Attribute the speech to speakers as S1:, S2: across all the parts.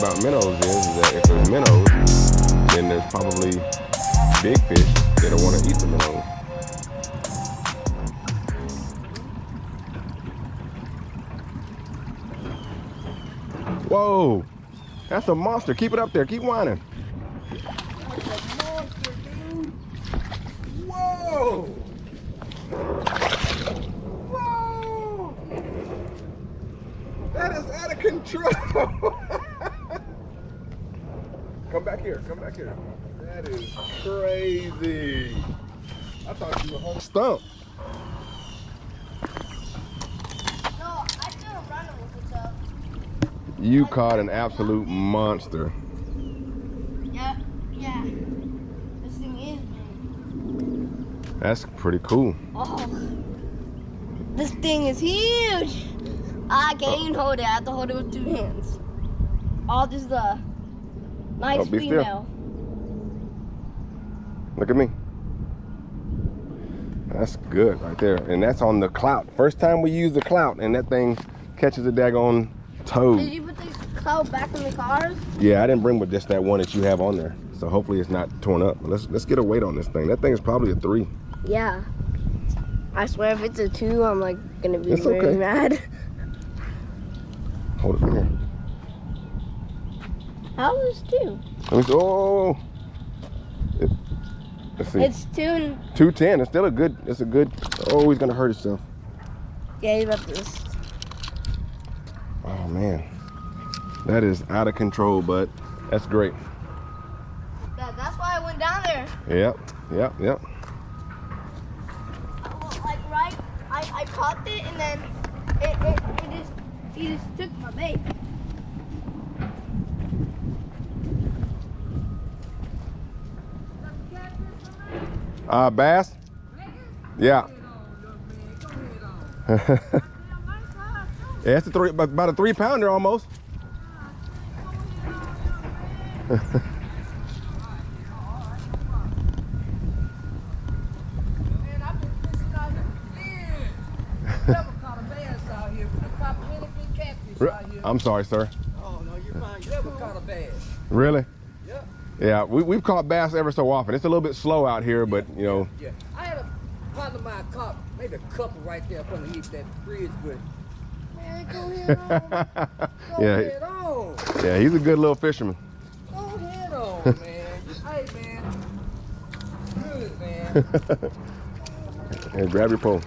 S1: about minnows is that if there's minnows, then there's probably big fish that don't want to eat the minnows. Whoa, that's a monster. Keep it up there. Keep whining.
S2: That's a monster, dude. Whoa. Whoa. That is out of control. Come back here. Come back here. That is crazy. I thought you were home.
S1: Stump.
S3: No, I still running with it, so.
S1: You caught an absolute monster.
S3: Yeah. This thing is big.
S1: That's pretty cool.
S3: Oh. This thing is huge. I can't even hold it. I have to hold it with 2 hands. Oh, this is a nice
S1: be still.
S3: female.
S1: Look at me. That's good right there. And that's on the Clout. First time we use the Clout and that thing catches a daggone toad.
S3: Did you put the clout back in the cars?
S1: Yeah, I didn't bring with just that one that you have on there. So hopefully it's not torn up. But let's get a weight on this thing. That thing is probably a 3.
S3: Yeah. I swear if it's a 2, I'm like gonna be
S1: It's
S3: very
S1: okay.
S3: mad.
S1: Hold it from here.
S3: How is 2?
S1: Let me see. Oh. Let's see.
S3: It's 2.
S1: 210. It's still a good. It's a good. Oh, he's gonna hurt himself.
S3: Yeah, you got this.
S1: Oh man, that is out of control, but that's great.
S3: That's why I went down there.
S1: Yep.
S3: Like right, I caught it and then he just took my bait.
S1: Bass? Yeah. Yeah, it's about a 3-pounder almost. I'm sorry, sir.
S2: Oh, no, you're fine. You never caught a bass.
S1: Really?
S2: Yep.
S1: Yeah, we've caught bass ever so often. It's a little bit slow out here, but you know.
S2: Yeah. I had a partner of mine caught maybe a couple right there up underneath that bridge, but man, go ahead on. Go ahead on.
S1: Yeah, he's a good little fisherman.
S2: Go ahead on, man. Hey, man. Good, man.
S1: And grab your pole.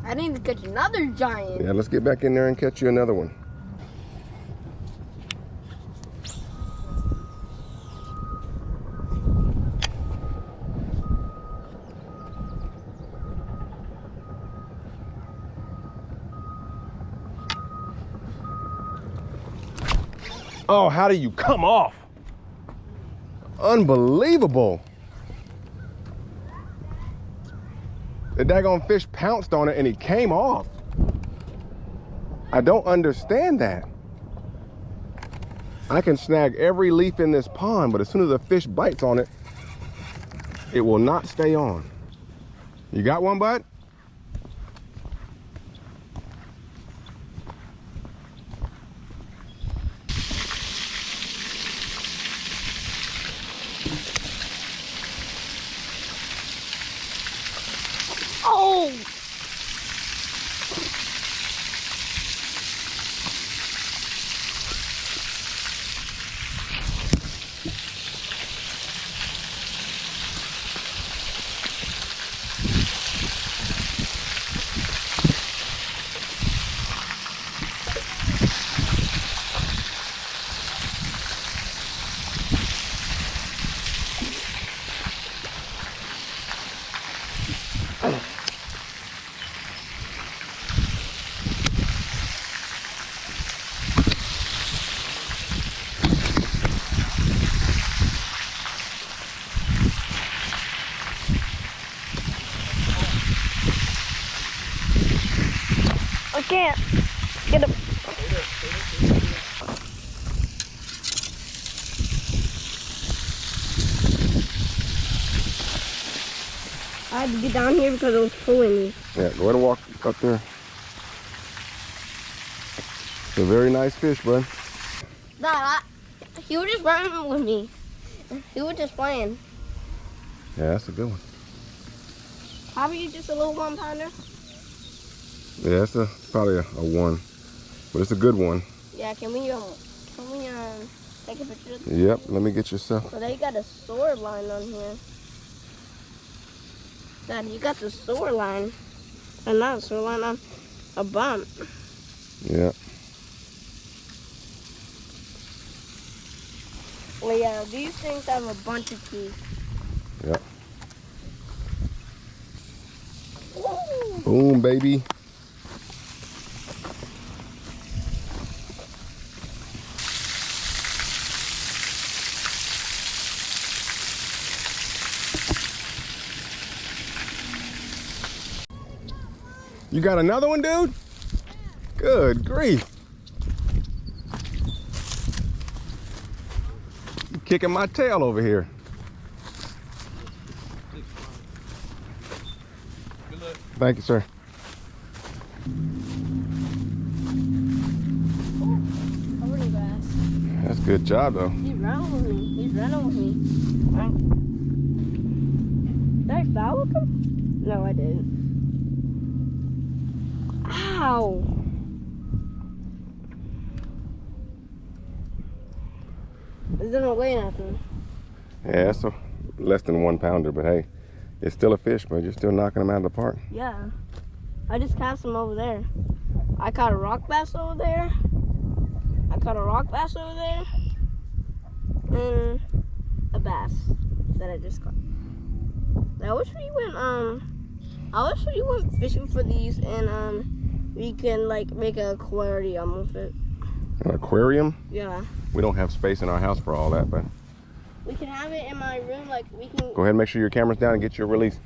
S3: I need to catch another giant.
S1: Yeah, let's get back in there and catch you another one. Oh, how do you come off? Unbelievable. The daggone fish pounced on it and he came off. I don't understand that. I can snag every leaf in this pond, but as soon as a fish bites on it, it will not stay on. You got one, bud?
S3: Oh! I can't get him. I had to get down here because it was pulling me.
S1: Yeah, go ahead and walk up there. a very nice fish, bud.
S3: Dad, he was just running with me. He was just playing.
S1: Yeah, that's a good one.
S3: Probably just a little 1 pounder.
S1: Yeah, it's probably a 1, but it's a good one.
S3: Yeah, can we take a picture of this?
S1: Yep, let me get yourself.
S3: So they got a sword line on here. Dad, you got the sword line. And not a sword line, a bump.
S1: Yeah.
S3: Well, yeah, these things have a bunch of teeth.
S1: Yep.
S3: Ooh.
S1: Boom, baby. You got another one, dude? Good grief. You kicking my tail over here.
S2: Good luck.
S1: Thank you, sir.
S3: Covered in grass.
S1: That's a good job, though.
S3: He's running with me. He's running with me. Did I foul with him? No, I didn't. Ow! It doesn't weigh nothing.
S1: Yeah, it's less than 1 pounder, but hey, it's still a fish, but you're still knocking them out of the park.
S3: Yeah. I just cast him over there. I caught a rock bass over there. I caught a rock bass over there. And a bass that I just caught. I wish we went fishing for these and we can like make an aquarium with it.
S1: An aquarium?
S3: Yeah.
S1: We don't have space in our house for all that, but
S3: We can have it in my room, like we can.
S1: go ahead and make sure your camera's down and get your release.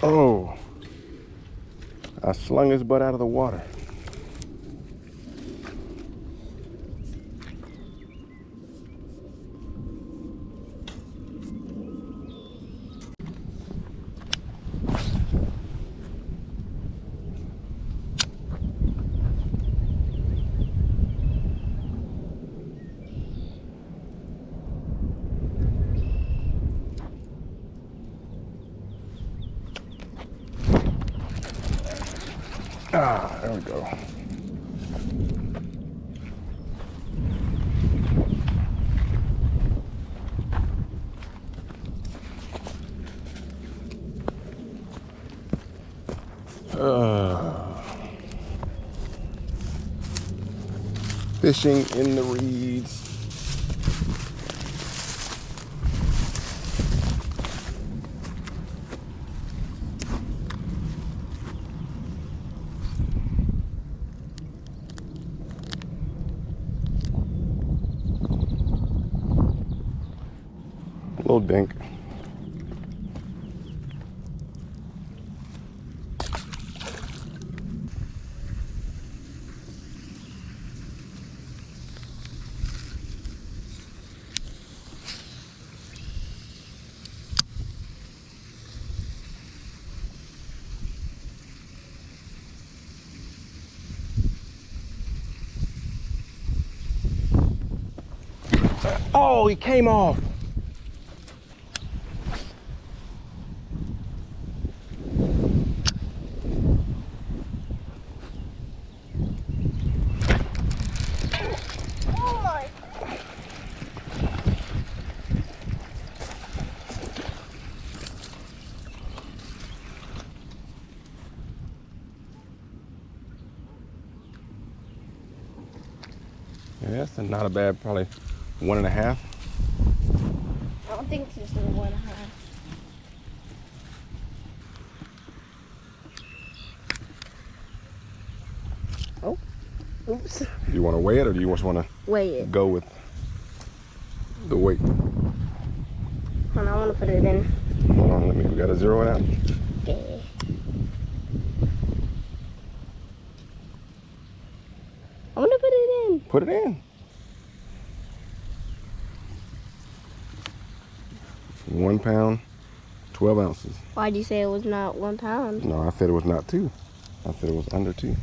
S1: Oh, I slung his butt out of the water. Ah, there we go. Fishing in the reeds. Little dink. Oh, he came off.
S3: Oh my!
S1: Yeah, that's not a bad, probably 1.5.
S3: I don't think it's just a 1.5. Oops.
S1: Do you want to weigh it or do you just want to
S3: Weigh it.
S1: go with the weight?
S3: Hold on, I want to put it in.
S1: Hold on, we gotta zero it out.
S3: Okay. I want to put it in.
S1: Put it in. 1 pound, 12 ounces.
S3: Why'd you say it was not 1 pound?
S1: No, I said it was not 2. I said it was under 2.